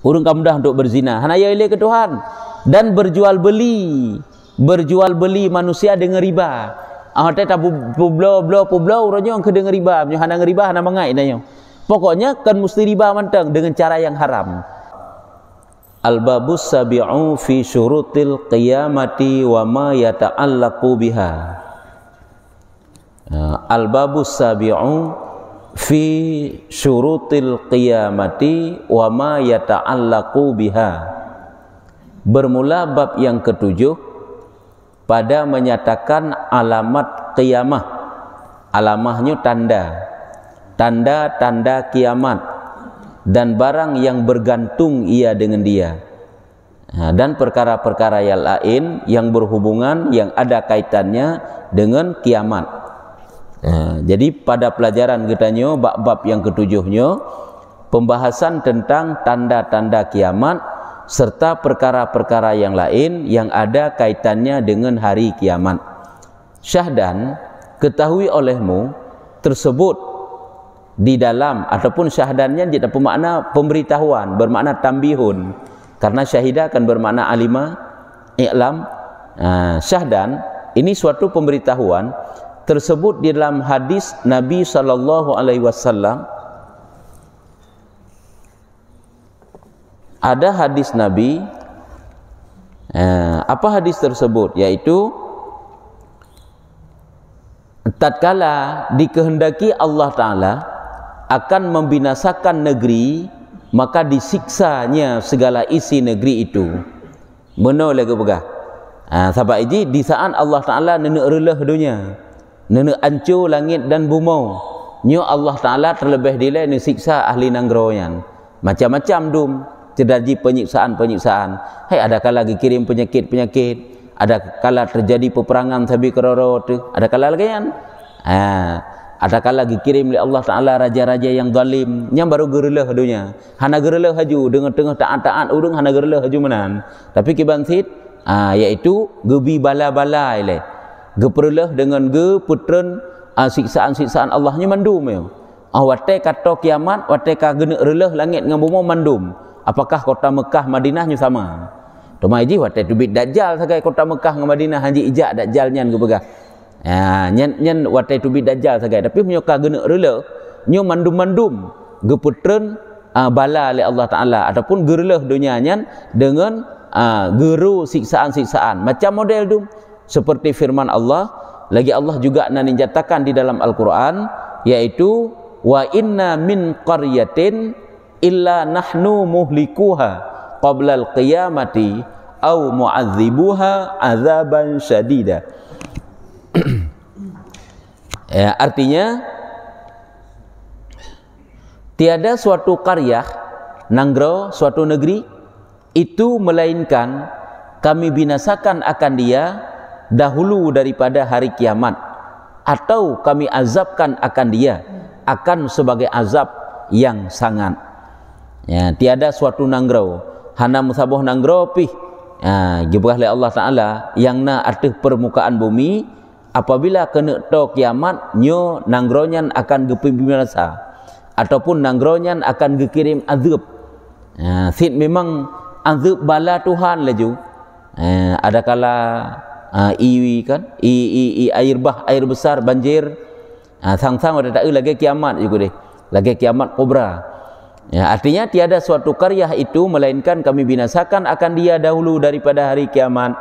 urang kamudah untuk berzina, hanaya ilai ke Tuhan. Dan berjual beli manusia dengan riba. Teh tak publo urangnya ke dengan riba, hana riba hana mangai nanya. Pokoknya kan mesti riba manteng dengan cara yang haram. Al-babus sabi'u fi syurutil qiyamati wa ma yata'allaqu biha. Al-babus sabi'u fi syurutil qiyamati wa ma yata'allaqu biha. Bermula bab yang ketujuh pada menyatakan alamat qiyamah. Alamahnya tanda kiamat dan barang yang bergantung ia dengan dia, dan perkara-perkara yang lain yang berhubungan, yang ada kaitannya dengan kiamat. Jadi pada pelajaran kita nyo bab yang ketujuhnya pembahasan tentang tanda-tanda kiamat serta perkara-perkara yang lain yang ada kaitannya dengan hari kiamat. Syahdan, ketahui olehmu tersebut di dalam, ataupun syahdannya tidak bermakna pemberitahuan, bermakna tambihun, karena syahidah akan bermakna alima, i'lam. Syahdan ini suatu pemberitahuan tersebut di dalam hadis Nabi SAW. Ada hadis Nabi, apa hadis tersebut? Yaitu tatkala dikehendaki Allah Ta'ala akan membinasakan negeri, maka disiksanya segala isi negeri itu. Benar lagi begah. Sebab ini di saat Allah Ta'ala nenek relah dunia, nenek ancur langit dan bumi, nyo Allah Ta'ala terlebih dilai ni siksa ahli nanggroyan. Macam-macam dum terjadi penyiksaan. Ada kala lagi kirim penyakit, ada kala terjadi peperangan sabi keroro tu, ada kala lagi kan. Ada kala lagi kirim oleh Allah Ta'ala raja-raja yang zalim, yang baru gerelah dunia. Hana gerelah haju dengan tengah taat-taat urang, hana gerelah haju menan. Tapi kibansit, iaitu gebi bala-bala ile. Geperlah dengan geputren siksaan-siksaan Allahnya mandum ya. Wate kata kiamat, wate ka genek relah langit dengan bumi mandum. Apakah kota Mekah Madinahnya sama? Tuma iji wate tubit dajjal sagai kota Mekah dengan Madinah haji ijak dajjalnya gebegah. Nyen watai tubi dajjal sagai, tapi menyoka genek rela nyo mandum-mandum geputren bala oleh Allah Ta'ala ataupun gerelah dunia nyen dengan geru siksaan-siksaan macam model dum seperti firman Allah. Lagi Allah juga nyatakan di dalam Al-Quran, yaitu wa inna min qaryatin illa nahnu muhlikuha qabla al-qiyamati au mu'adzibuha azaban syadida. Artinya tiada suatu qaryah nanggro, suatu negeri itu melainkan kami binasakan akan dia dahulu daripada hari kiamat, atau kami azabkan akan dia akan sebagai azab yang sangat. Tiada suatu nanggro, hana musaboh nanggro pih gibrah oleh Allah Ta'ala yang na atas permukaan bumi. Apabila kena to kiamat, nyo nangronyan akan gepibinasa ataupun nangronyan akan gekirim azab. Sit memang azab bala Tuhan laju. Ada kala iwi kan, air besar banjir. Sang-sang ada tak lagi kiamat juga deh. Lagi kiamat kubra. Artinya tiada suatu qaryah itu melainkan kami binasakan akan dia dahulu daripada hari kiamat,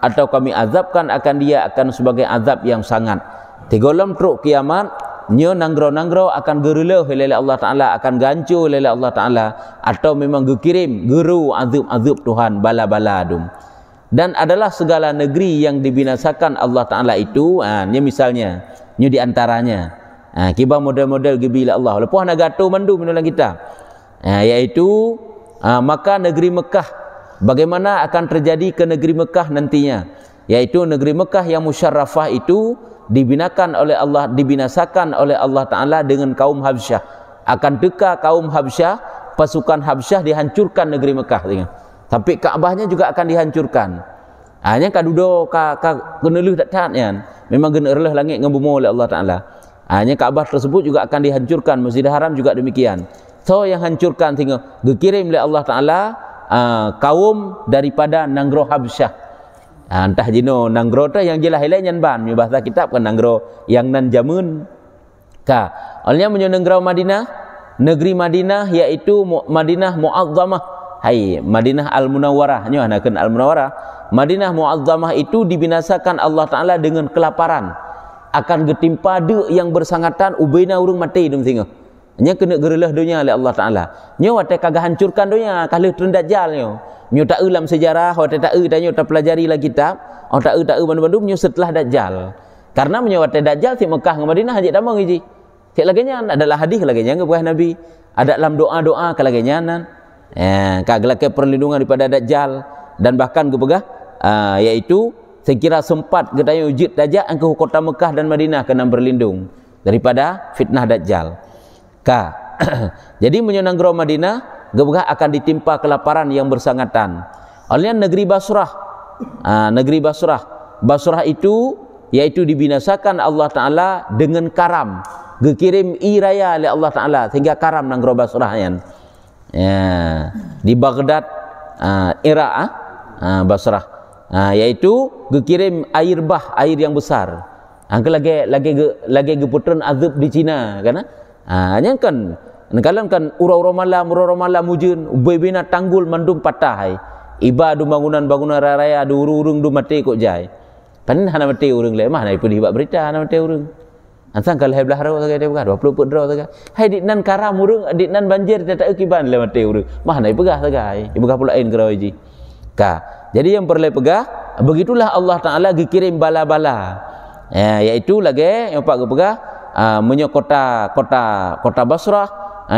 atau kami azabkan akan dia akan sebagai azab yang sangat. Tigolom truk kiamat, nyo nanggro-nanggro akan gerelah oleh Allah Ta'ala, akan gancur oleh Allah Ta'ala, atau memang gekirim geru azab-azab Tuhan bala-bala dum. Dan adalah segala negeri yang dibinasakan Allah Ta'ala itu, ni misalnya, nyo diantaranya, kibar model-model gebila Allah. Lepas nak gato mandum dalam kita, yaitu maka negeri Mekah. Bagaimana akan terjadi ke negeri Mekah nantinya, yaitu negeri Mekah yang musyarrafah itu dibinasakan oleh Allah Ta'ala dengan kaum Habsyah. Akan teka kaum Habsyah, pasukan Habsyah dihancurkan negeri Mekah. Sampai Kaabahnya juga akan dihancurkan. Hanya kadudo keneluh tak taatnya, memang generlah langit dengan bumi oleh Allah Ta'ala. Hanya Kaabah tersebut juga akan dihancurkan, Masjidil Haram juga demikian. So yang hancurkan tengok dikirim oleh Allah Taala kaum daripada Nanggro Habsyah. Entah jino Nanggro tu yang jelas hilai nyan ban bahasa kitab kan Nanggro yang nan jamun ka. Olehnya menyo Nanggro Madinah, negeri Madinah iaitu Madinah Muazzamah. Hai Madinah Al-Munawwarah nyo anakeun Al-Munawwarah. Madinah Muazzamah itu dibinasakan Allah Taala dengan kelaparan. Akan getimpa de yang bersangatan ubaina urang mati dum tengok. Nya kena gerelah dunia oleh Allah Taala. Nyo watai kagak hancurkan dunia kalau turun dajjal nyo. Nyo tak ulam sejarah, watai tak tanya tak pelajari lah kitab. Oh tak bandum nyo setelah dajjal. Karena menyo watai dajjal di Mekah dengan Madinah hajat damang iji. Cek laginya adalah hadis laginya ngeuh Nabi. Ada dalam doa-doa kalaginya nan. Kagak ke perlindungan daripada dajjal dan bahkan gebegah yaitu saya kira sempat gedaya wujud dajjal ke kota Mekah dan Madinah kena berlindung daripada fitnah dajjal. Jadi menyenang Madinah gebegah akan ditimpa kelaparan yang bersangatan. Olehnya negeri Basrah. Negeri Basrah. Basrah itu yaitu dibinasakan Allah Taala dengan karam. Gekirim iraya oleh Allah Taala sehingga karam Nanggro Basrah yan. Di Baghdad Iraq Basrah. Yaitu gekirim air bah, air yang besar. Angka lagi geputran azab di Cina kan? Yang kan ura-ura malam mujun ubay-bina tanggul mandum patah. Iba du bangunan raya du urung du mati kok jai. Pan hana mati urang le mah nai pudi berita hana mati urang. Ansang kalau belah ro saga dia pegah 20 put ro saga. Hai dik nan karam urang dik nan banjir tak kiban le mati urang. Mah nai pegah saga. Pegah pula ain kerau ji. Jadi yang perlu pegah begitulah Allah Taala dikirim bala-bala. Yaitu lagi yang pak pegah menyo kota Basrah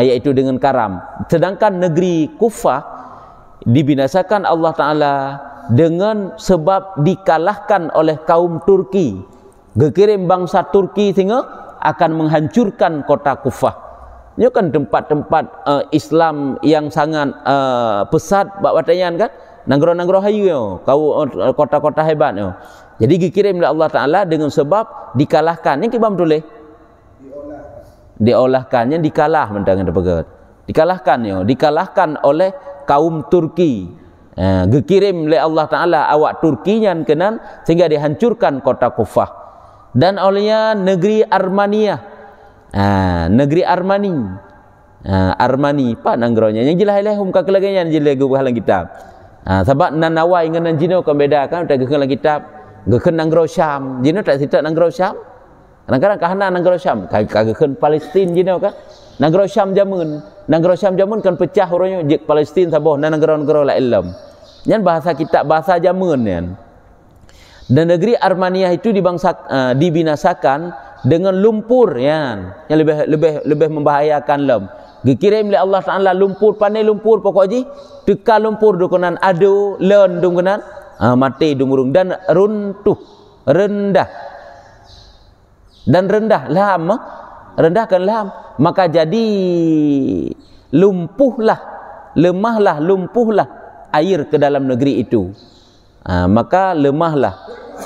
yaitu dengan karam. Sedangkan negeri Kufah dibinasakan Allah Taala dengan sebab dikalahkan oleh kaum Turki. Gekirim bangsa Turki tengok akan menghancurkan kota Kufah. Ini kan tempat-tempat Islam yang sangat pesat bak watayan kan. Nanggro hayu yo, kota-kota hebat yo. Jadi dikirim oleh Allah Taala dengan sebab dikalahkan. Ini kibam tulis. Diolahkannya dikalah mentang ada pegat. Dikalahkan oleh kaum Turki. Dikirim oleh Allah Taala awak Turkinya kenan sehingga dihancurkan kota Kufah. Dan olehnya negeri Armania. Negeri Armani. Armani pak nanggronya. Yang jelas ilahum kakelaganya jelas gubahalan kitab. Sebab nanawa ingan jino kan beda kan tak gekeun kitab gekeun nanggro Syam jino tak cerita nanggro Syam kadang-kadang kahana nanggro Syam kagekeun Palestin jino kan nanggro Syam jamun kan pecah orangnya jek Palestin saboh dan nanggro-nanggro la ilm nyan bahasa kitab bahasa jamun yan. Dan negeri Armania itu dibinasakan dengan lumpur yan yang lebih membahayakan lem. Dikirim oleh Allah Taala lumpur pandai lumpur pokok ji teka lumpur dukunan adu len dukunan mati dumurung dan runtuh rendah lam rendahkan lam maka jadi lumpuhlah air ke dalam negeri itu maka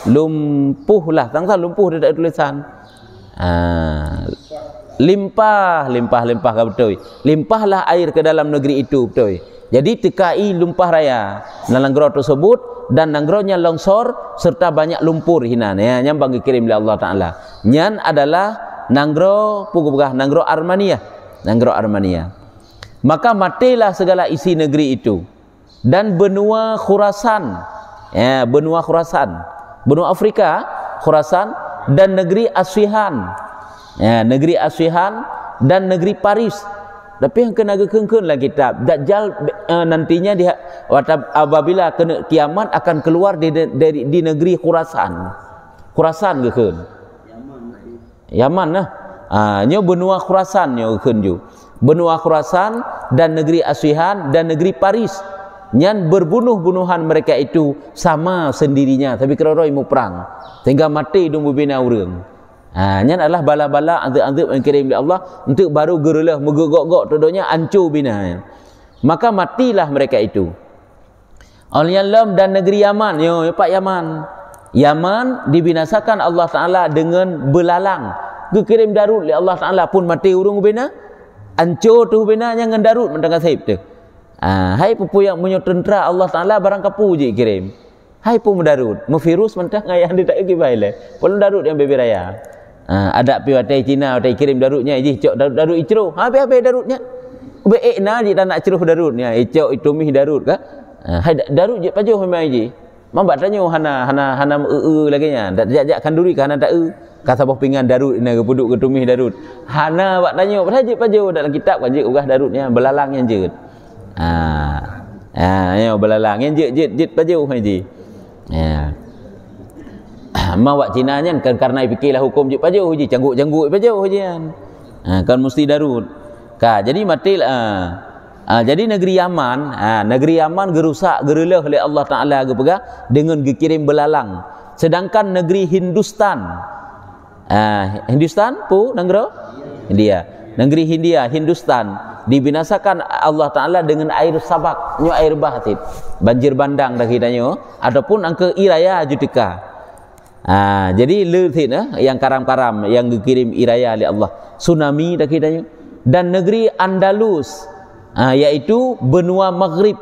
lumpuhlah tangsa lumpuh tidak tulisan limpah ka betul. Limpahlah air ke dalam negeri itu betul. Jadi tekai lumpah raya nanggro tersebut dan nanggronya longsor serta banyak lumpur hinan ya nyambang dikirim oleh Allah Taala. Nyan adalah nanggro Armania. Maka matilah segala isi negeri itu. Dan benua Khurasan. Benua Afrika, Khurasan dan negeri Asfihan. Negeri Asfihan dan negeri Paris. Tapi yang kena gekengkeun lah kitab Dajjal nantinya apabila kena kiamat akan keluar di negeri Khurasan gekeun Yaman nah nyo benua Khurasan nyo gekeun ju benua Khurasan dan negeri Asfihan dan negeri Paris nyan berbunuh-bunuhan mereka itu sama sendirinya tapi kerana ilmu perang sehingga mati dumbu bina urang. Nyan adalah bala-bala azab-azab yang kirim oleh Allah untuk baru gerelah megogok-gok todonya hancur bina. Maka matilah mereka itu. Al-Yalam dan negeri Yaman, Pak Yaman dibinasakan Allah Taala dengan belalang. Dikirim darut oleh Allah Taala pun mati urung bina. Ancur tu benarnya dengan darut mentang sahib tu. Hai pupu yang punya tentera Allah Taala barang kapu je kirim. Hai pu mendarut, virus mentang yang dia tak pergi baile. Pun darut yang bebe raya. Ada pi watai Cina watai kirim darutnya je cok darut icro. Habis darutnya. Be na je dah nak ceruh darutnya. Icok itu mih darut ka. Hai darut je pajuh memang je. Mambat tanya hana lagi nya. Tak jak kanduri ka hana tak kata boh pingan darut ina ke puduk ke tumih darut. Hana bak tanya pasal pajuh dalam kitab kan je urah darutnya belalang yang je. Ya belalang yang je pajuh haji. Ya. Mau wak Cina nya kan karena fikirlah hukum je pajuh haji canggut pajuh hajian. Kan mesti darut. Jadi matilah. Jadi negeri Yaman gerusak gerelah oleh Allah Taala gepegah dengan dikirim belalang. Sedangkan negeri Hindustan pu negara India. Negeri Hindustan dibinasakan Allah Taala dengan air sabak, nyo air bah tit. Banjir bandang dah kitanya ataupun angka iraya jutika. Jadi leutit yang karam-karam yang dikirim iraya oleh Allah. Tsunami dah kitanya. Dan negeri Andalus yaitu benua Maghrib.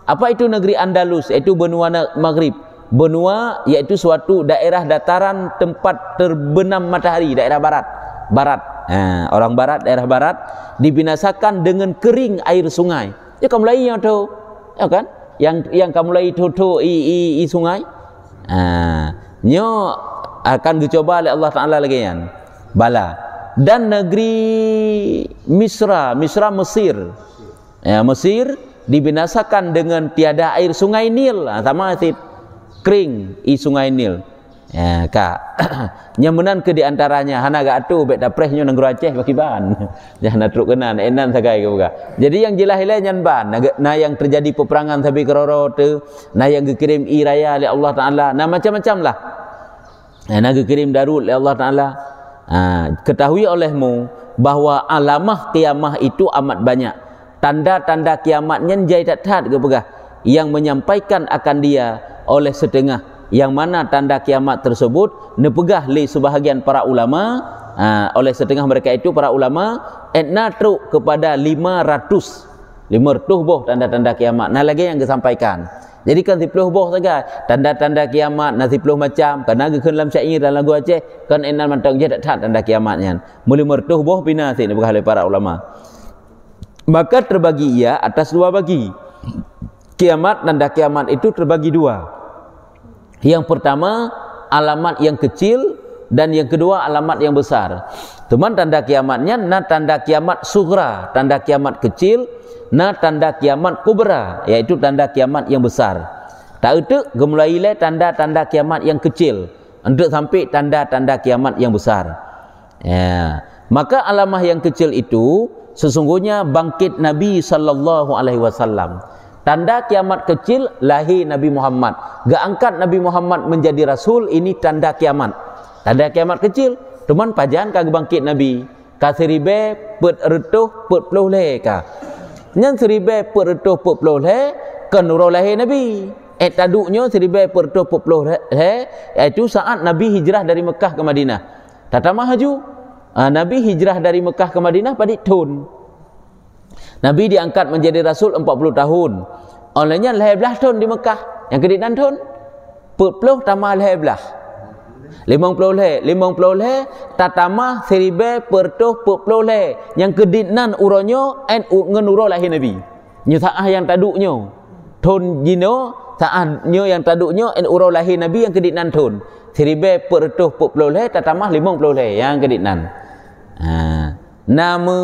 Apa itu negeri Andalus? Iaitu benua Maghrib. Benua iaitu suatu daerah dataran tempat terbenam matahari, daerah barat. Orang barat, daerah barat dibinasakan dengan kering air sungai. Ya kamu lai yang tu, ya kan? Yang kamu lai tu i sungai. Nyo akan dicoba oleh Allah Taala lagi kan. Bala. Dan negeri Mesir. Mesir dibinasakan dengan tiada air sungai Nil. Sama tit kering i sungai Nil. Nyamenan ke di antaranya hana ga atu bet daprehnya nang Aceh bakiban. Jangan truk kenan enan sagai ke buka. Jadi yang jelas nyan ban na yang terjadi peperangan tapi keroro tu, na yang dikirim i raya oleh Allah Taala, na macam-macam lah. Na dikirim darut oleh Allah Taala. Ketahui olehmu bahawa alamah kiamah itu amat banyak. Tanda-tanda kiamatnya jai tak ke pegah yang menyampaikan akan dia oleh setengah, yang mana tanda kiamat tersebut nepegah li sebahagian para ulama, oleh setengah mereka itu para ulama etna truk kepada 500 boh tanda-tanda kiamat. Nah lagi yang disampaikan. Jadi kan 10 boh saja tanda-tanda kiamat, na 10 macam. Karena gekeun dalam syair dalam lagu Aceh kan enan mantang je tak tanda kiamatnya. Muli mertuh boh bina sini oleh para ulama. Maka terbagi ia atas dua bagi. Kiamat, tanda kiamat itu terbagi dua. Yang pertama alamat yang kecil dan yang kedua alamat yang besar. Teman tanda kiamatnya na tanda kiamat sugra, tanda kiamat kecil, na tanda kiamat kubra, yaitu tanda kiamat yang besar. Tak itu gemulailah tanda-tanda kiamat yang kecil untuk sampai tanda-tanda kiamat yang besar. Maka alamah yang kecil itu sesungguhnya bangkit Nabi sallallahu alaihi wasallam. Tanda kiamat kecil lahir Nabi Muhammad. Gak angkat Nabi Muhammad menjadi rasul, ini tanda kiamat. Tanda kiamat kecil, teman pajan kagak bangkit Nabi. Kasiribe put retuh put puluh le ka. Nyan seribe put retuh put puluh le kan nurul lahir Nabi. Taduknya seribe put retuh put puluh le iaitu saat Nabi hijrah dari Mekah ke Madinah. Tatama haju Nabi hijrah dari Mekah ke Madinah pada tahun. Nabi diangkat menjadi Rasul 40 tahun. Olehnya 11 tahun di Mekah. Yang kedua tahun 40 tambah 11. 50 le tatama seribe pertuh 40 le. Yang kedua uronyo en ngenuro lahir Nabi. Nyo saah yang taduknyo. Tahun jino saahnya yang taduknyo en uro lahir Nabi yang kedua tahun. Seribe pertuh 40 le tatama 50 le yang kedua. Nama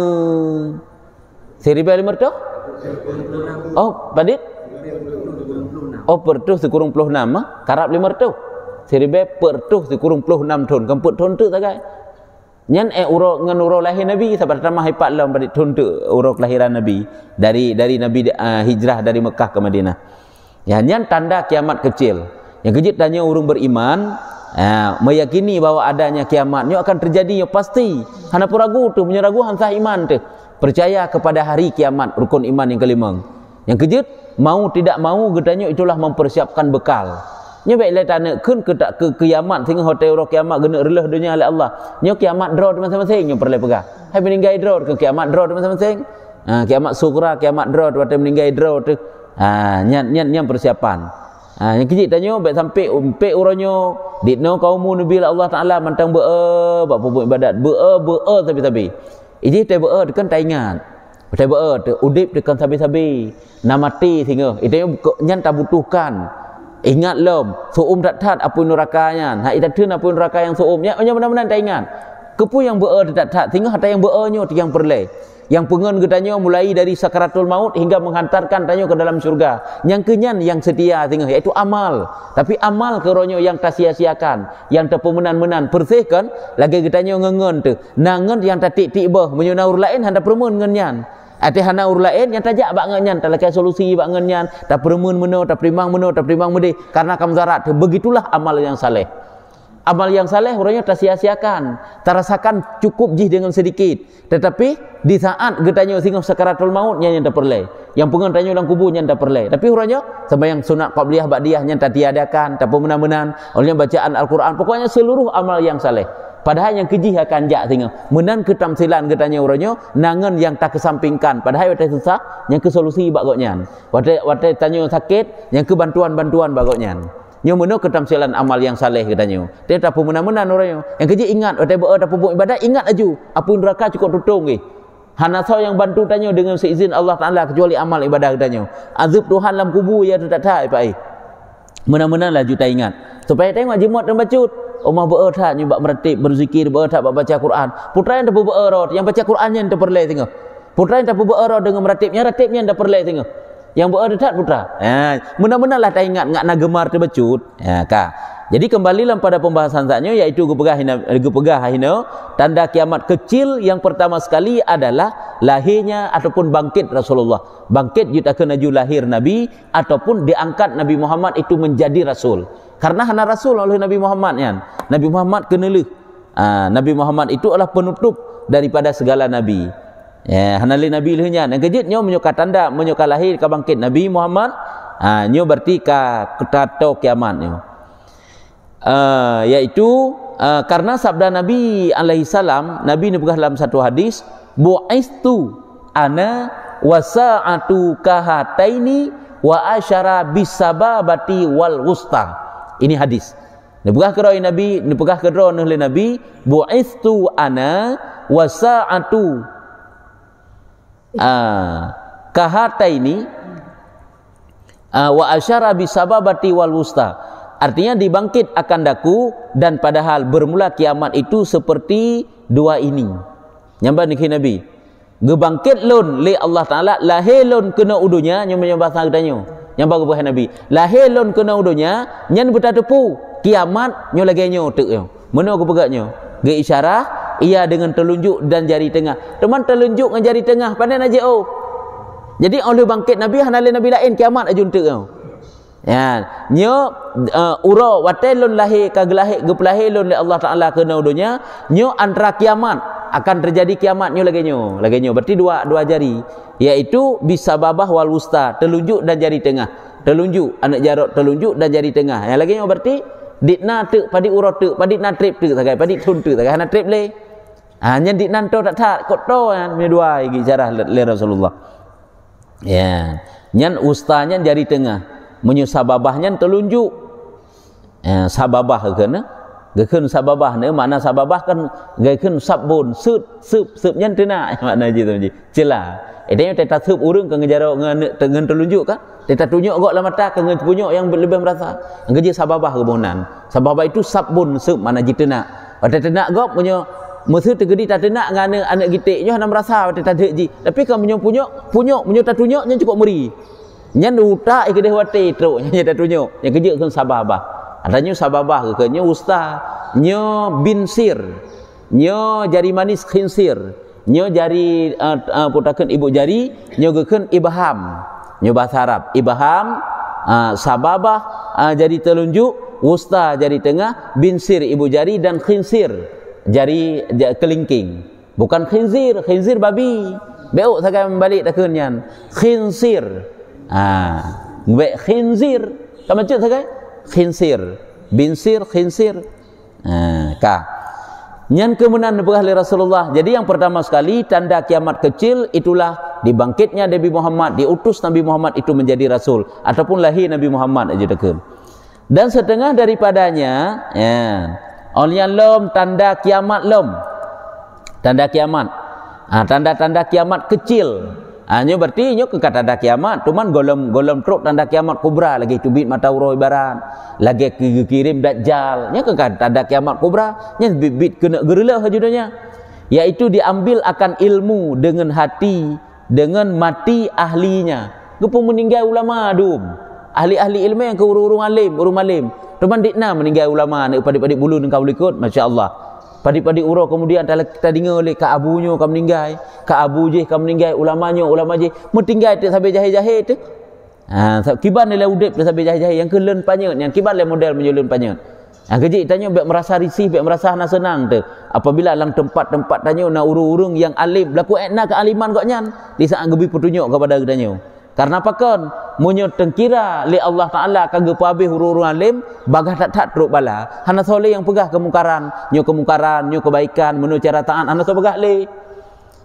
seribu lima ratus? Oh, padit? Oh, pertuh sekurang puluh nama, karab 500. Seribu pertuh sekurang puluh 6 tahun. Kemput tahun tu sagai. Nyan uro ngan uro lahir Nabi sabar tamah hipat lam padit tahun tu uro kelahiran Nabi dari Nabi hijrah dari Mekah ke Madinah. Ya, nyan tanda kiamat kecil. Yang kejut tanya urung beriman, meyakini bahwa adanya kiamatnya akan terjadi, pasti. Hana pun ragu tu, punya ragu hansah iman tu. Percaya kepada hari kiamat, rukun iman yang kelima. Yang kejut, mau tidak mau gedanya itulah mempersiapkan bekal. nya baik lai tana kun ke tak ke kiamat sehingga hotel ro kiamat gena relah dunia oleh Allah. Nya kiamat draw masing-masing nya perle pegah. Hai meninggal draw ke kiamat draw masing-masing. Kiamat sugra, kiamat draw waktu meninggal draw tu. Nyan persiapan. Yang kecil tanya baik sampai umpek uranyo ditno kaumu nabi Allah Taala mantang buat pupuk ibadat tapi iji te dekan taingan te udip dekan sabi-sabi namati sehingga itu nyan tak butuhkan ingat lom suum tak apa nerakanya hak itatun apa neraka yang suumnya benar-benar taingan kepu yang tak sehingga hata yang nyo yang perle yang pengen gedanya mulai dari sakaratul maut hingga menghantarkan tanya ke dalam surga. Yang kenyan yang setia tengah iaitu amal. Tapi amal keronyo yang tak sia-siakan, yang terpemenan-menan bersihkan lagi gedanya ngengen tu. Nangen yang tak tik-tik bah menyunaur lain hendak permen ngenyan. Ati hanaur lain yang tajak bak ngenyan, tak lakai solusi bak ngenyan, tak permen meno, tak primang mede karena kamzarat. Begitulah amal yang saleh. Amal yang saleh orangnya tak sia-siakan, terasakan cukup jih dengan sedikit. Tetapi di saat getanya singgah sakaratul maut yang tak perle, yang pengen tanya dalam kubur yang tak perle. Tapi orangnya sembahyang sunat qabliyah ba'diyah yang tak tiadakan, tak pemenan-menan, orangnya bacaan Al-Quran, pokoknya seluruh amal yang saleh. Padahal yang kejih akan jak singgah menan ketamsilan getanya orangnya nangan yang tak kesampingkan. Padahal watai susah yang ke solusi bagoknya. Watai tanya sakit yang ke bantuan-bantuan bagoknya. Nyo meno ketamsilan amal yang saleh katanya. Dia tak pemenan-menan orangnya. Yang kerja ingat, watai tak pupuk ibadat ingat aju. Apa neraka cukup tutung ke. Hanasau yang bantu tanya dengan seizin Allah Taala kecuali amal ibadah katanya. Azab Tuhan dalam kubur ya tak tak pai. Menan-menan laju tak ingat. Supaya tengok jemaat dan bacut. Omah tak nyubak meratib, berzikir, tak baca Quran. Putra yang tak bererot, yang baca Quran yang tak perle tengok. Putra yang tak bererot dengan meratibnya tak perle tengok. Yang berdekat putra. Benar-benarlah tak ingat nak gemar terbecut. Jadi kembalilah pada pembahasan saatnya iaitu gepegah hina tanda kiamat kecil yang pertama sekali adalah lahirnya ataupun bangkit Rasulullah. Bangkit yutakan aju lahir Nabi ataupun diangkat Nabi Muhammad itu menjadi rasul. Karena hana rasul oleh Nabi Muhammad kan. Nabi Muhammad kenalih. Nabi Muhammad itu adalah penutup daripada segala nabi. Hanali Nabi lahirnya. Yang kejut nyo menyuka tanda menyuka lahir ke bangkit Nabi Muhammad. Nyo berarti ka tato kiamat nyo. Yaitu karena sabda Nabi alaihi salam, Nabi nyebut dalam satu hadis, bu'istu ana wasa'atu kahataini wa asyara bisababati wal wusta. Ini hadis. Nyebut ke Nabi, nyebut ke Nabi, bu'istu ana wasa'atu kahataini wa asyara bisababati wal wusta. Artinya dibangkit akan daku dan padahal bermula kiamat itu seperti dua ini. Nyamba niki Nabi. Gebangkit lon li Allah Taala lahir lon kena udunya nyamba bahasa katanya. Nyamba ke Nabi. Lahir lon kena udunya nyen betatepu kiamat nyo lagi nyo tek yo. Meno ke pegaknya? Ge isyarah ia dengan telunjuk dan jari tengah. Teman telunjuk dengan jari tengah pandai aja oh. Jadi oleh bangkit Nabi hanale Nabi lain kiamat aja untuk kau. Ya, nyo uro watelun lahir kagelahir gepelahirun oleh Allah Taala kena udunya, nyo antara kiamat akan terjadi kiamat nyo lagi nyo. Berarti dua jari, yaitu bisababah wal wusta, telunjuk dan jari tengah. Telunjuk anak jarok telunjuk dan jari tengah. Yang lagi nyo berarti ditna tek padi uro tek padi natrip tek sagai padi tun tek sagai natrip le. Hanya ditnan to tak kot to kan dua iki cara le Rasulullah. Ya, nyan ustanya jari tengah. Menyusababahnya telunjuk. Sababah kena gekeun sababah ne makna sababah kan gekeun sabun sebnya tena makna gitu ji celah edanya teta sub urang ke ngejaro dengan telunjuk kan teta tunjuk gok la mata ke punyuk yang lebih merasa ngeji sababah kebunan sababah itu sabun sub makna ji tena tena gok punya mesti tegedi tak tena ngane anak gitik nyo hana merasa teta ji tapi kan punyuk menyo ta tunjuk nya cukup meri nyan uta ikede wate truk nya ta tunjuk yang keje kan sababah. Adanya sababah ke nyo usta, nyo binsir, nyo jari manis khinsir, nyo jari putakeun ibu jari, nyo gekeun ibham. Nyo bahasa Arab, ibham, sababah jari telunjuk, usta jari tengah, binsir ibu jari dan khinsir jari kelingking. Bukan khinzir, khinzir babi. Beuk sakai membalik takeun nyan. Khinsir. Be khinzir. Kamu cek sakai? khinsir, binsir, khinsir. Nyan kemenan berah li Rasulullah. Jadi yang pertama sekali tanda kiamat kecil itulah dibangkitnya Nabi Muhammad, diutus Nabi Muhammad itu menjadi rasul ataupun lahir Nabi Muhammad aja dekat. Dan setengah daripadanya olian lom tanda kiamat lom. Tanda kiamat. Tanda-tanda kiamat kecil. Nyo berarti nyo ke tanda kiamat, cuman golem truk tanda kiamat kubra lagi tubit mata uroi baran, lagi kirim dajjal. Nyo ke tanda kiamat kubra, nyo bibit kena gerelah judulnya. Yaitu diambil akan ilmu dengan hati, dengan mati ahlinya. Gepung meninggal ulama dum. Ahli-ahli ilmu yang ke urung alim. Cuman dikna meninggal ulama nak padik-padik bulu dengan kau ikut, masya-Allah. Padik-padik urau kemudian kita dengar oleh Kak Abunya kamu meninggal, Kak Abu je kamu meninggal, ulama je meninggal tu sampai jahil-jahil tu. Kiban nilai udip tu sampai jahil-jahil yang kelen panyut, yang kiban le model menyulun panyut. Kejik tanya biar merasa risih, biar merasa nak senang tu. Apabila lang tempat-tempat tanya nak urung-urung yang alim, laku etna kealiman kok nyan, di saat gebi petunjuk kepada tanya. Karena apa kan? Munyo tengkira li Allah Taala kagak habis urung alim bagah tak truk bala. Hana soleh yang pegah kemungkaran, nyo kebaikan, menu cara taat hana so pegah le.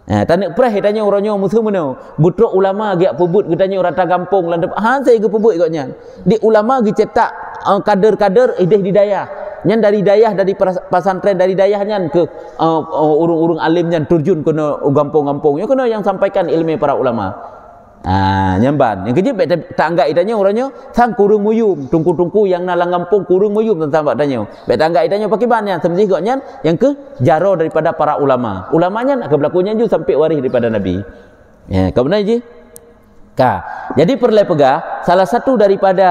Tanek preh tanya uronyo musuh meno. Butruk ulama giak pebut getanya rata kampung lan saya ge pebut ikutnya. Di ulama gi cetak kader-kader ideh di dayah. Nyan dari dayah dari pesantren dari dayah nyan ke urung-urung alim nyan turjun kena kampung-kampung. Yo kena yang sampaikan ilmu para ulama. Nyamban yang kejip tak anggap itanya orangnya sang kurung muyum tungku-tungku yang nalang kampung kurung muyum tentang tanya bet anggap itanya pakai bannya sebenarnya goknya yang ke jaro daripada para ulamanya nak ke berlakunya juga sampai waris daripada Nabi kau benar je jadi perlu pegah salah satu daripada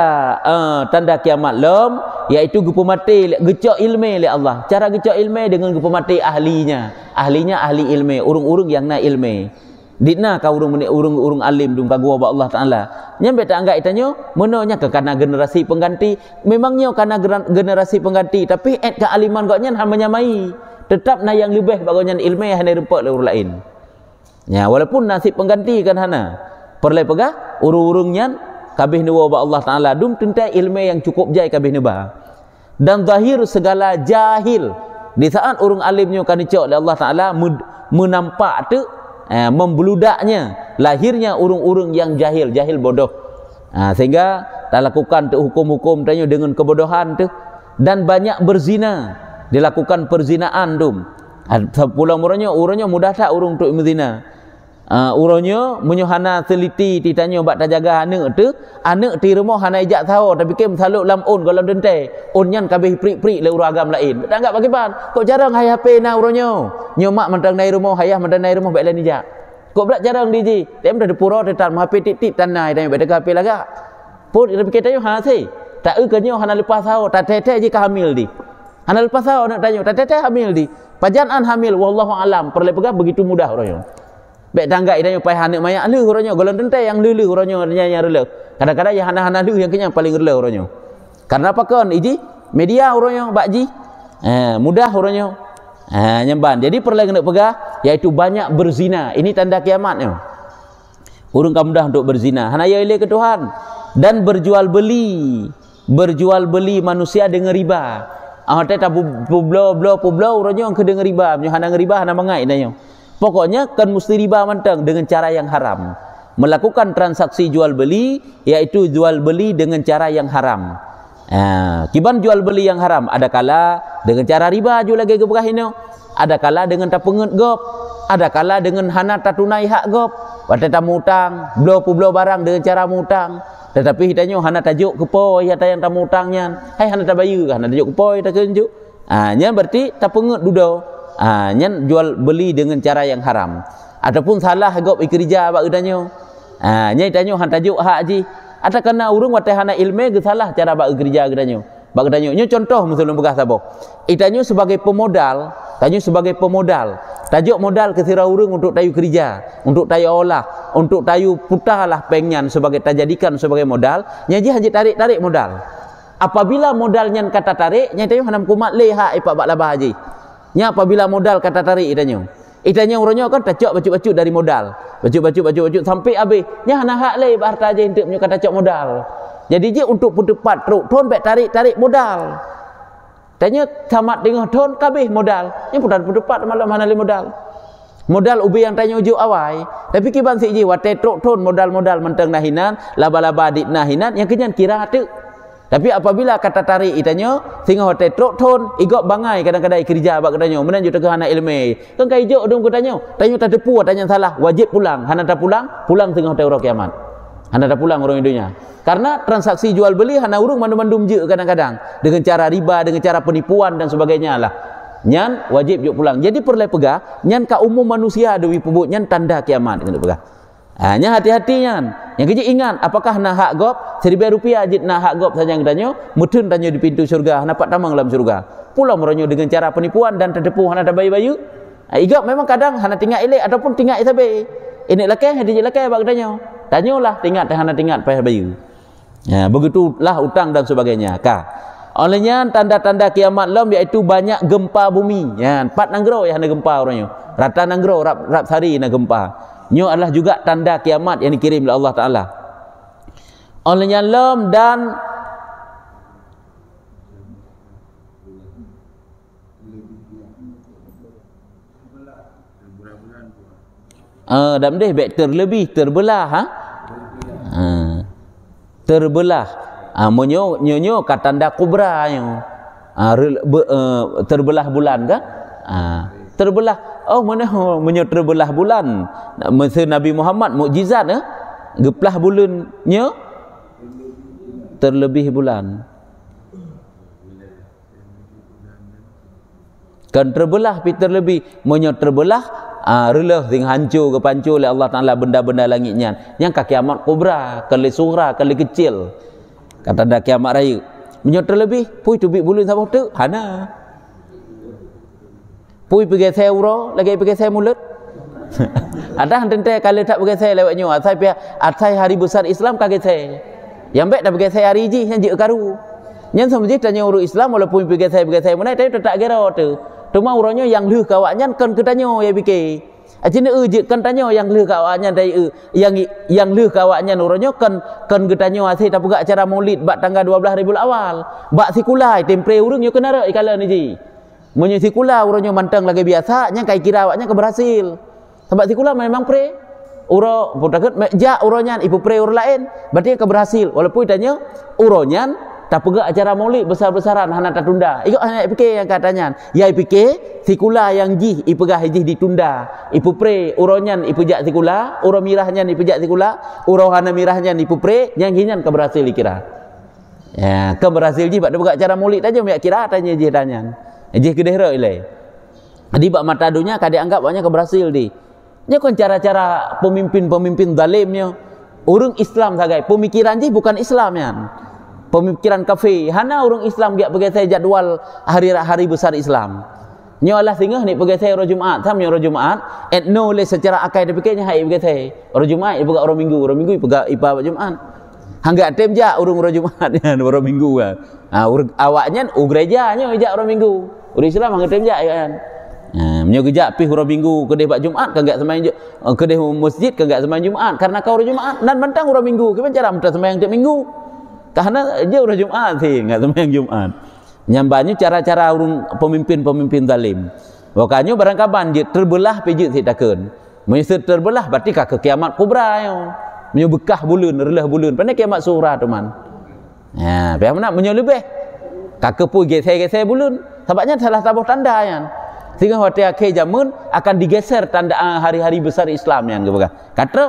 tanda kiamat lom iaitu gupu mati gecok ilmu oleh Allah. Cara gecok ilmu dengan gupu mati ahlinya ahli ilmu urung-urung yang na ilmu. Dina kau urung alim dum kagua ba Allah Taala. Nyambe tak anggap itanyo menonya ke karena generasi pengganti. Memangnya karena generasi pengganti tapi kealiman kau nyan menyamai. Tetap na yang lebih bagonyan ilmu yang rempok le urang lain. Ya walaupun nasib pengganti kan hana. Perle pegah urung-urung nyan kabeh nuwa ba Allah Taala dum tentai ilmu yang cukup jai kabeh neba. Dan zahir segala jahil. Di saat urung alimnya kan dicok oleh Allah Taala menampak tu membeludaknya lahirnya urung-urung yang jahil bodoh sehingga tak lakukan tu hukum-hukum tanya dengan kebodohan tu dan banyak berzina dilakukan perzinaan tu pulang urangnya mudah tak urung tu berzina urangnya menyohana teliti ditanya bak tak jaga anak ti rumah hana ijak tahu tapi kem saluk lam on kalau dente on nyan kabeh prik-prik le urang agam lain tak anggap bagi ban kok jarang hai HP na urangnya nyomak mentang nai rumah hayah mentang nai rumah bak lain ijak kok belak jarang diji tem dah pura tetan HP tik-tik tanai dan bak dekat HP laga pun kita fikir tanya si tak kenyo hana lepas tahu tak tete je hamil di hana lepas tahu nak tanya tak tete hamil di pajanan hamil wallahu alam perle pegah begitu mudah urangnya. Baik tangga idanya pai hanek mayak leuh uronyo golon tentai yang leuh uronyo nya releuh. Kadang-kadang yang hana-hana leuh yang kenyang paling releuh uronyo. Karena apa kon iji media uronyo bakji. Mudah uronyo. Nyamban. Jadi perlu kena pegah iaitu banyak berzina. Ini tanda kiamatnya. Urung mudah untuk berzina. Hana ya ile ke Tuhan dan berjual beli manusia dengan riba. Teta publo uronyo ke dengan riba. Hana riba hana mangai danyo. Pokoknya kan mesti riba mantang dengan cara yang haram. Melakukan transaksi jual beli yaitu jual beli dengan cara yang haram. Kiban jual beli yang haram ada kala dengan cara riba jual lagi ke berahino. Ada kala dengan tak pengut gop. Ada kala dengan hana tak tunai hak gop. Pada tak mutang, blo barang dengan cara mutang. Tetapi hitanya hana tajuk kepoi hata yang tak mutangnya. Hai hana tak bayu hana tajuk kepoi tak kenjuk. Nya berarti tak pengut dudo. Nyan jual beli dengan cara yang haram ataupun salah gop ikrija bak udanyo nya itanyo han tajuk hak ji ata kana urung wate hana ilmu ge salah cara bak ikrija udanyo bak udanyo nyo contoh musulun begah sabo itanyo sebagai pemodal tajuk modal ke sira urung untuk tayu kerja untuk tayu olah untuk tayu putahlah pengyan sebagai tajadikan sebagai modal nya ji haji tarik modal apabila modalnya kata tarik nya tayu hanam kumat le hak ipak bak labah haji nya apabila modal kata tarik itanya urangnya kan tacok baju-baju dari modal baju sampai habis nya hana hak le harta je untuk kata cok modal Jadi je untuk berdepat truk ton baik tarik modal. Tanya tamat tengah ton kabeh modal. Yang putar berdepat malam mana le modal. Modal ubi yang tanya ujuk awai. Tapi kiban si je wate truk ton modal-modal menteng nahinan, laba-laba adit nahinan yang kenyan kira tu. Tapi apabila kata tarik itanya sehingga hotel truk ton igok bangai kadang-kadang kerja bak katanya menan juga anak ilmu kan kai jok dong katanya tak depu tanya salah wajib pulang hana tak pulang tengah hotel orang kiamat hana tak pulang orang dunia karena transaksi jual beli hana urung mandum-mandum je kadang-kadang dengan cara riba dengan cara penipuan dan sebagainya lah nyan wajib jok pulang jadi perlu pegah nyan ka umum manusia dewi pebut nyan tanda kiamat kena pegah. Hanya hati-hatinya. Yang kecil ingat, apakah nak hak gop Rp1,000 ajit nak hak gop saja yang tanya, mutun tanya di pintu syurga, dapat tamang dalam syurga. Pulau meronyo dengan cara penipuan dan tertipu hana bayi-bayu. Igap memang kadang hana tinggal elek ataupun tinggal isabe. Ini lekeh hadi lekeh bak tanya. Tanyalah tinggal hana tinggal payah bayu. Ya, begitulah utang dan sebagainya. Olehnya tanda-tanda kiamat lam iaitu banyak gempa bumi. Ya, 4 nanggro ya hana gempa orangnya. Rata nanggro rap sari na gempa. Nyo adalah juga tanda kiamat yang dikirim oleh Allah Ta'ala. Olehnya lam dan dalam deh baik terlebih terbelah terbelah nyo kat tanda kubra terbelah bulan kan terbelah mana terbelah bulan masa Nabi Muhammad mukjizat geplah bulannya terlebih bulan kan terbelah pi terlebih terbelah relah sing hancur ke pancur oleh Allah Taala benda-benda langitnya yang ka kiamat kubra kali surah kali kecil kata dah kiamat raya terlebih pui tubik bulan sama tu hana pui pergi saya uro lagi pergi saya mulut ada hente kalau tak pergi saya lewatnya atai hari besar Islam kaget saya yang baik dah pergi saya hari ji yang je karu yang semji tanya urus Islam walaupun pergi saya munai tapi tak kira tu cuma uronya yang leh kawaknya kan ketanya ya fikir acina je kan tanya yang leh kawaknya dari yang leh kawaknya uronya kan ketanya asih tak pegak acara maulid bak tanggal 12 Rabiul Awal bak sikulai tempe urang yo kenara ikala ni ji munyi sikula urangnya mantang lagi biasa nya kai kira awaknya keberhasil sebab sikula memang pre uro potaket ja uronya ibu pre ur lain berarti keberhasil walaupun tanya uronya tak pegak acara maulid besar-besaran hana tak tunda ikut hanya fikir yang katanya ya fikir sikula yang ji ipegah ji ditunda ipu pre uronya ipu ja sikula uro mirahnya ipu ja sikula uro hana mirahnya ipu pre yang hinyan keberhasil dikira ya keberhasil ji bak pegak acara maulid aja mek kira tanya ji tanya je kedehra ilai. Di bak mata dunia ka dianggap banyak keberhasil di. Nya kon cara-cara pemimpin-pemimpin zalimnya urang Islam sagai. Pemikiran je bukan Islam yan. Pemikiran kafir. Hana urang Islam giat pergi saya jadual hari besar Islam. Nya Allah singgah ni pergi saya hari Jumaat, samnya hari Jumaat, etno le secara akal dia fikirnya hai pergi saya. Hari Jumaat dia pergi hari Minggu pergi ipa Jumaat. Hangga tem ja urang hari Jumaat ya hari Minggu kan. Awaknya gerejanya ijak hari Minggu. Orang Islam hang tem jak kan. Menyo gejak pi hari Minggu kedeh bak Jumaat kan gak sembahyang kedeh masjid kan gak sembahyang Jumaat karena kau hari Jumaat dan mentang hari Minggu. Kipan cara mentang sembahyang tiap minggu? Karena je hari Jumaat sih gak sembahyang Jumaat. Nyambanya cara-cara urang pemimpin-pemimpin zalim. Makanya barang kaban je terbelah pejut si takun. Menyo terbelah berarti ka kiamat kubra yo. Menyo bekah bulan relah bulan. Pandai kiamat surah tu man. Ya, pihak mana menyo lebih. Kakek pun geser-geser bulan. Sebabnya salah satu tanda yang sehingga waktu akhir zaman akan digeser tanda hari-hari besar Islam yang kebaga. Kata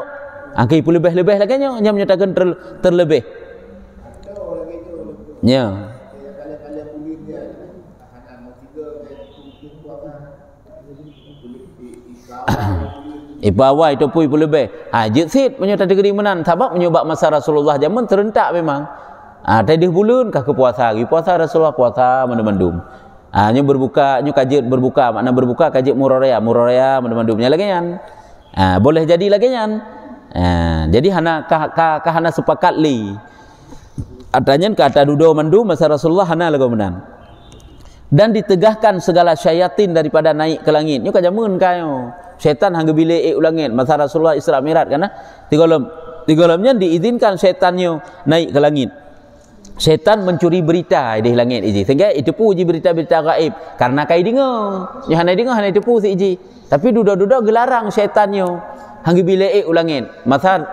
akhir pun lebih-lebih lagi nya menyatakan terlebih. Ya. Bawah itu pun lebih. Jitsit menyatakan diri menan sebab menyebab masa Rasulullah zaman terentak memang. Tadi bulan kah kepuasa lagi puasa Rasulullah puasa mendum-mendum. Nya berbuka nya kajet berbuka makna berbuka kajet muraraya mendum-mendumnya lagi kan. Boleh jadi lagi kan. Jadi hana hana sepakat li. Adanya kata dudo mendum masa Rasulullah hana lagu menan. Dan ditegahkan segala syaitan daripada naik ke langit. Nya kajamun kayo. Syaitan hangga bilik ulangit masa Rasulullah Isra Mi'raj kana. Tigolom di dalamnya diizinkan syaitannya naik ke langit. Syaitan mencuri berita di langit ini. Sehingga itu pun uji berita-berita gaib. Karena kai dengar. Yang hanai dengar, hanai tepu si iji. Tapi duda-duda gelarang syaitannya. Hanggi bila ulangin. Masal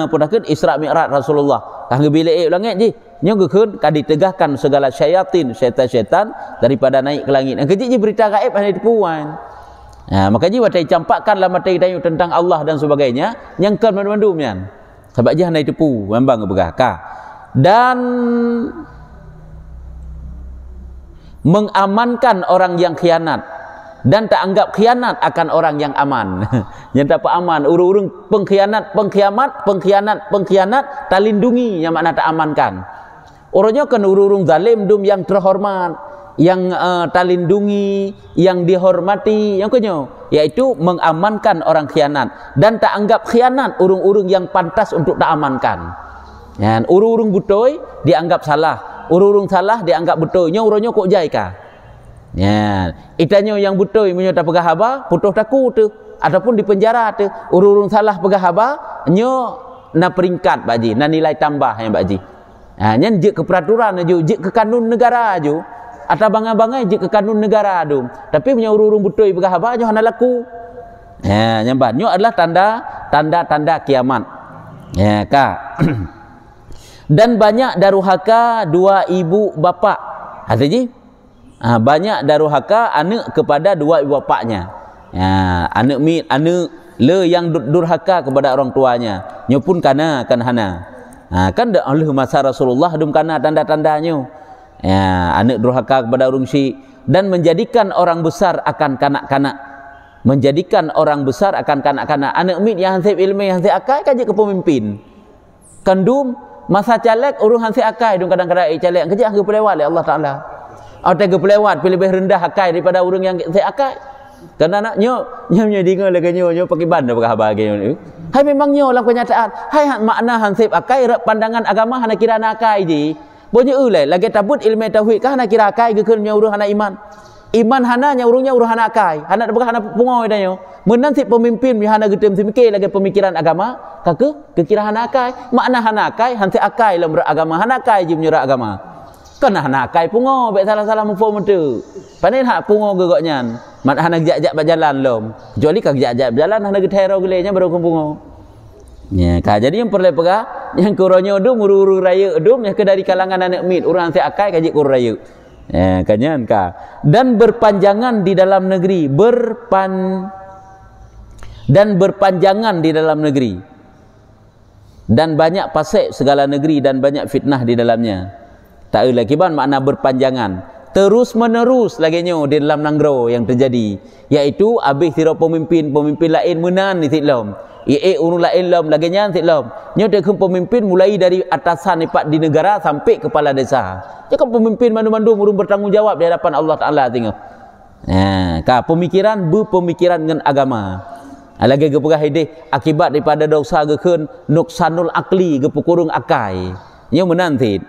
punakun Isra Mi'raj Rasulullah. Hanggi bila ulangin ji. Nya gekun kadi tegahkan segala syaitan-syaitan daripada naik ke langit. Ang keji berita gaib hanai tepuan. Nah, makanya watai campakkanlah materi dayu tentang Allah dan sebagainya. Yang kan mandu-mandumian. Sebab je hanai tepu membang bergaka. Dan mengamankan orang yang khianat dan tak anggap khianat akan orang yang aman. Yang tak aman, urung-urung pengkhianat tak lindungi yang makna tak amankan. Orangnya kan urung-urung zalim dum yang terhormat, yang tak lindungi, yang dihormati, yang kenyo, yaitu mengamankan orang khianat dan tak anggap khianat urung-urung yang pantas untuk tak amankan. Ya, urung-urung butoi dianggap salah, urung-urung salah dianggap butoi. Nya urangnya kok jai ka. Ya, itanya yang butoi menyo tak pegah haba, putuh taku tu ataupun di penjara tu. Urung-urung salah pegah haba, nyo na peringkat baji, na nilai tambah yang baji. Ha, nya je ke peraturan aju, je ke kanun negara aju. Atau bangai-bangai je ke kanun negara adu. Tapi punya urung-urung butoi pegah haba nyo hana laku. Ya, nyamban nyo adalah tanda-tanda kiamat. Ya, ka. Dan banyak daruhaka dua ibu bapa. Artinya banyak daruhaka anak kepada dua ibu bapaknya. Anak le yang durhaka kepada orang tuanya. Nyo pun kana kan hana. Kan oleh masa Rasulullah dum kana tanda-tandanya. Anak durhaka kepada orang syik dan menjadikan orang besar akan kanak-kanak. Menjadikan orang besar akan kanak-kanak. Anak mit yang hansip ilmu yang hansip akal kaje ke pemimpin. Kandum masa caleg urung hansip akai dong kadang-kadang caleg kerja hangga pelewat oleh Allah Taala. Atau ke pelewat lebih rendah akai daripada urang yang hansip akai. Karena anaknya nya dengar lagi nyo pakai banda pakai habar gini. Hai memang nyo dalam kenyataan. Hai makna hansip akai pandangan agama hana kira akai ji. Bonya ulai lagi tabut ilmu tauhid kah hana kira akai gekeun nya urang hana iman. Iman hana nya urungnya urang hana akai. Hana bukan hana pungoi dah nyo. Menan si pemimpin hana getem si mikir lagi pemikiran agama. Kake kekira hana akai. Makna hana akai hansi akai dalam beragama. Hana akai je menyurat agama. Kena hana akai pungo baik salah-salah mufum tu. Panen hak pungo gegoknya. Mat hana gejak-jak berjalan lom. Kecuali kak gejak-jak berjalan hana getero gelenya baru pungo. Ya, jadi yang perlu pegah yang kuronyo dum uru-uru raya dum yang ke dari kalangan anak mit urang hansi akai kaji kur raya. Ya, kanyan ka. Dan berpanjangan di dalam negeri, berpanjangan di dalam negeri. Dan banyak pasek segala negeri dan banyak fitnah di dalamnya. Tak lagi ban makna berpanjangan. Terus menerus lagi nyo di dalam nanggro yang terjadi, yaitu habis tiro pemimpin lain menan di sitlom. Urung lain lom lagi nyan sitlom. Nyo tekun pemimpin mulai dari atasan ipat di negara sampai kepala desa. Jangan pemimpin mandu-mandu urung bertanggungjawab di hadapan Allah Taala tengok. Pemikiran dengan agama. Lagi gepegah ide akibat daripada dosa gekeun nuksanul akli gepukurung akai. Nya menantit.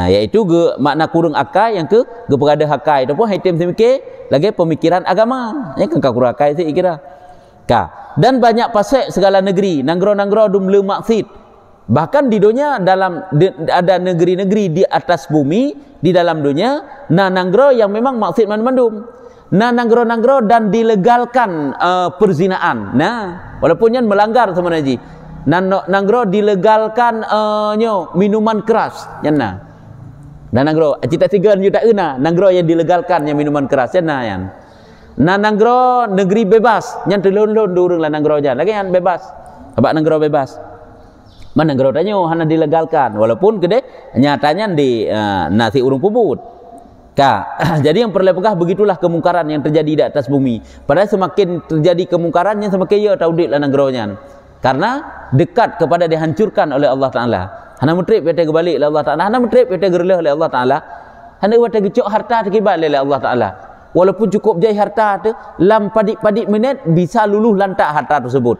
Iaitu makna kurung akai yang ke gepegada hakai ataupun haitem semike lagi pemikiran agama. Nya kan kurang akai sih kira. Dan banyak pasek segala negeri, nanggro-nanggro dum le maksud. Bahkan di dunia ada negeri-negeri di atas bumi di dalam dunia nanggro yang memang maksud mandum. Nanggro-nanggro dan dilegalkan perzinaan. Walaupun yang melanggar sama naji. Nanggro dilegalkan minuman keras. Nanggro cita tiga juta nanggro yang dilegalkan yang minuman keras yan. Nanggro negeri bebas yang telun-lun durung lah nanggro jan. Lagi yang bebas. Sebab nanggro bebas. Mana nanggro tanya hana dilegalkan walaupun gede nyatanya di nasi urung pubut. Jadi yang perlu pegah begitulah kemungkaran yang terjadi di atas bumi. Padahal semakin terjadi kemungkarannya semakin ia taudit lah nanggronya. Karena dekat kepada dihancurkan oleh Allah Taala. Hana mutrip pete kebalik oleh Allah Taala. Hana mutrip pete gerleh oleh Allah Taala. Hana wata gecok harta terkibat oleh Allah Taala. Walaupun cukup jai harta tu lam padik-padik minit bisa luluh lantak harta tersebut.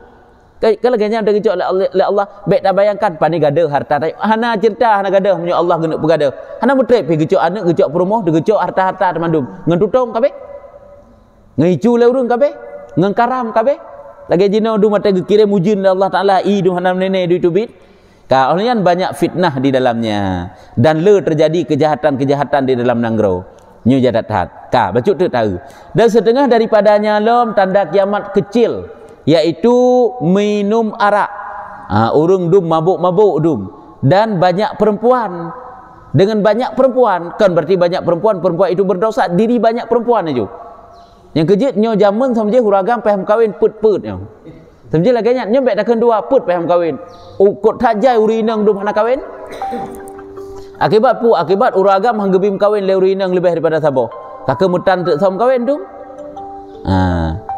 Kalau ganya ada gecok oleh Allah, baik tak bayangkan pani gada harta tak. Hana cerita hana gada punya Allah genek pegada. Hana mutrip pi gecok anak gecok perumoh de gecok harta-harta temandum. Ngan tutong kabeh. Ngicu le urung kabeh. Ngan karam kabeh. lagi jino du mata kirim ujin Allah Taala i du hanam nenek du tubit ka olehnya banyak fitnah di dalamnya dan terjadi kejahatan-kejahatan di dalam nanggro nyu jadat hat ka bacut tu tahu dan setengah daripadanya lom tanda kiamat kecil yaitu minum arak urung dum mabuk-mabuk dum dan banyak perempuan. Dengan banyak perempuan kan berarti banyak perempuan itu berdosa diri banyak perempuan itu. Yang kejut nyo jamun sama je huragam paham kawin put nyo. Sama je lagi nyo bet takkan dua put paham kawin. Ukut tajai urinang dum hana kawin. Akibat huragam hanggebim kawin le urinang lebih daripada sabo. Kakak mutan tak sama kawin dum.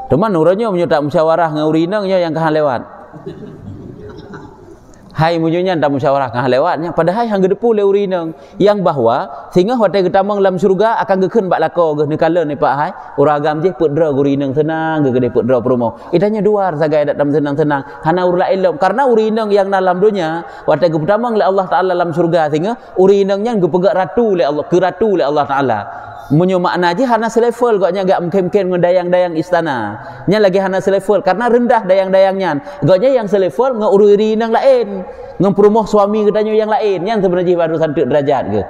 Teman uranyo menyo tak musyawarah dengan urinang nyo yang kahan lewat. Hai munyonya tak musyawarah kah lewatnya padahal hang gedepu le urinang yang bahwa sehingga hotel getamang dalam surga akan geken bak lako ge nekala ni pak hai uragam je putdra urinang tenang ge gede putdra promo itanya duar sagai dak dalam tenang-tenang hana urla ilm karena urinang yang dalam dunia hotel getamang le Allah Taala dalam surga sehingga urinangnya ge pegak ratu le Allah ke ratu le Allah Taala munyo makna je hana selevel gaknya gak mungkin ngedayang-dayang istana nya lagi hana selevel karena rendah dayang-dayangnya gaknya yang selevel ngururi nang lain ngempromoh suami katanya yang lain yang sebenarnya baru santuk derajat ke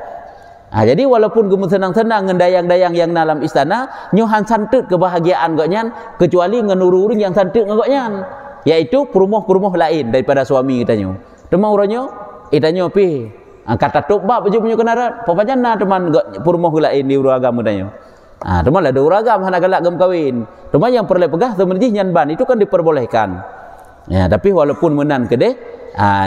jadi walaupun gemu senang-senang ngendayang-dayang yang dalam istana nyohan santuk kebahagiaan gaknya kecuali ngenururi yang santuk ngagaknya yaitu promoh lain daripada suami katanya temang uranyo itanya pi kata tokbab baju punya kenarat papanya na teman purmoh lain di uragam katanya teman ada uragam hana galak gem kawin teman yang perlu pegah sebenarnya nyan ban itu kan diperbolehkan ya tapi walaupun menan kedeh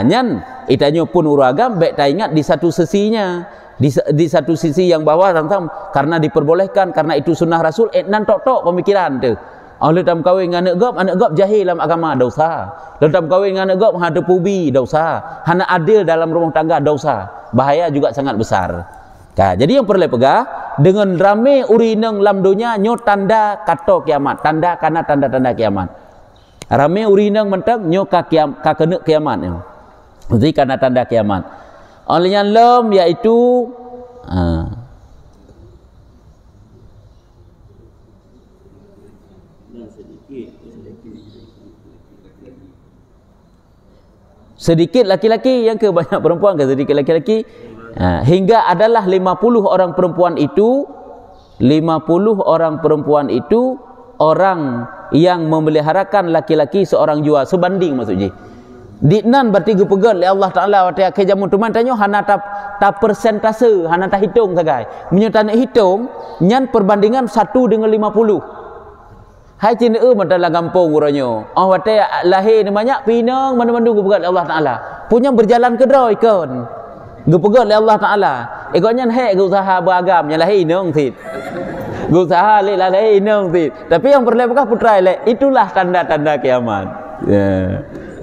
nyan itanya pun uragam baik tak ingat di satu sisinya di satu sisi yang bawah tentang karena diperbolehkan karena itu sunnah Rasul nan tok pemikiran tu oleh tam kawin dengan anak gop jahil dalam agama dosa. Dalam kawin dengan anak gop hana pubi dosa. Hana adil dalam rumah tangga dosa. Bahaya juga sangat besar. Jadi yang perlu pegah dengan rame urinang lam dunia nyo tanda kato kiamat. Tanda karena tanda-tanda kiamat. Rame urinang mentang nyo ka kena kiamat. Jadi karena tanda kiamat. Olehnya lom yaitu sedikit laki-laki yang ke banyak perempuan ke sedikit laki-laki hingga adalah 50 orang perempuan itu orang yang memeliharakan laki-laki seorang jua sebanding maksudnya diknan berarti gepegat oleh Allah Taala waktu akhir zaman teman tanya hana ta persentase hana ta hitung sagai menyata nak hitung nyan perbandingan 1 dengan 50 hai cina mata dalam kampung uranyo waktu lahir ni banyak pinang mana-mana gepegat oleh Allah Taala punya berjalan ke droi kan gepegat oleh Allah Taala ikutnya hek usaha beragam yang lahir nang tit usaha le lahir nang tit tapi yang perlu pegah putra le itulah tanda-tanda kiamat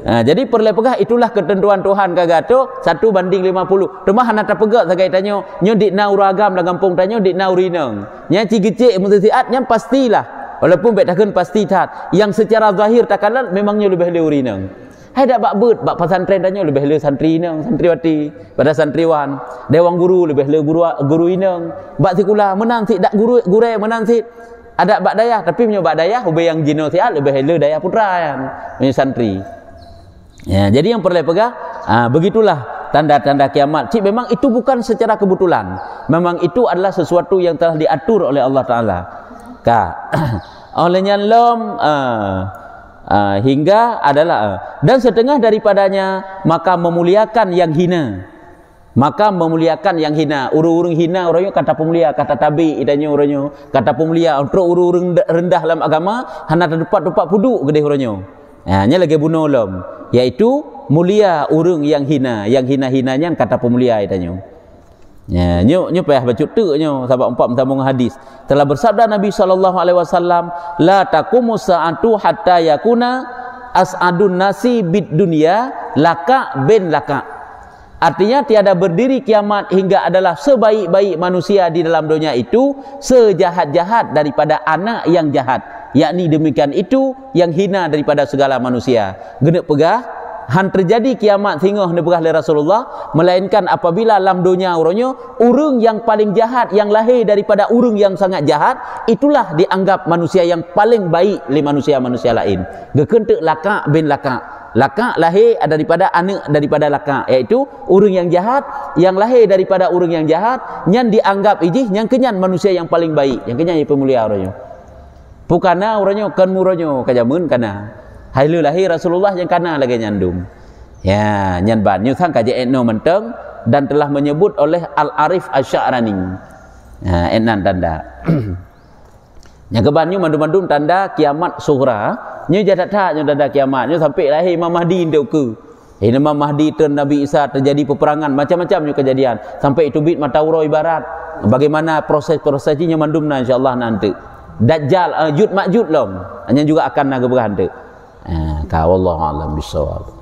jadi perlu pegah itulah ketentuan Tuhan kagato 1:50 rumah hana terpegat sagai tanyo nyo dik na uragam dalam kampung tanyo dik na urinang nya cigecek mutasiat nya pastilah walaupun baik takkan pasti tat yang secara zahir takalan memangnya lebih le urinang hai dak bak beut bak pesantren tanyo lebih le santri nang santriwati pada santriwan dewang guru lebih le guru inang bak sekolah menang si dak guru menang si ada bak dayah tapi menyo bak dayah ubay yang jino siat lebih le dayah putra yang menyo santri jadi yang perlu pegang begitulah tanda-tanda kiamat cik memang itu bukan secara kebetulan memang itu adalah sesuatu yang telah diatur oleh Allah Taala olehnya lom hingga adalah dan setengah daripadanya maka memuliakan yang hina urung-urung hina orangnya kata pemulia kata tabi idanya orangnya kata pemulia untuk urung rendah dalam agama hana terdapat puduk gede orangnya nya lagi bunuh lom yaitu mulia urung yang hina-hinanya kata pemulia idanya nyo payah baca tu nyo sahabat empat sambung hadis telah bersabda Nabi SAW la taqumu sa'atu hatta yakuna as'adun nasi bid dunya laka bin laka artinya tiada berdiri kiamat hingga adalah sebaik-baik manusia di dalam dunia itu sejahat-jahat daripada anak yang jahat yakni demikian itu yang hina daripada segala manusia genep pegah han terjadi kiamat tengah ni berah Rasulullah, melainkan apabila dalam dunia urangnya urang yang paling jahat yang lahir daripada urang yang sangat jahat, itulah dianggap manusia yang paling baik li manusia-manusia lain. Gekentek Laka' bin Laka'. Laka' lahir daripada anak daripada Laka', iaitu urang yang jahat yang lahir daripada urang yang jahat, yang dianggap ijih yang kenyan manusia yang paling baik, yang kenyan yang pemulia urangnya. Pukana urangnya kan muranyo kajamun kana. Hailu lahir Rasulullah yang kana lagi nyandung. Ya, nyan ban nyuthang kaji etno menteng dan telah menyebut oleh Al-Arif Asy-Sya'rani. Ya, enan tanda. Yang kebanyu mandu-mandu tanda kiamat sughra, nyu jadat tak nyu tanda kiamat, nyu sampai lahir Imam Mahdi ndeu ke. Imam Mahdi dan Nabi Isa terjadi peperangan macam-macam nyu kejadian. Sampai itu bit matauro ibarat. Bagaimana proses-prosesnya mandumna insyaallah nanti. Dajjal Yud Ma'jud lom, hanya juga akan naga berhanda. Ka wallahu alam bisawab.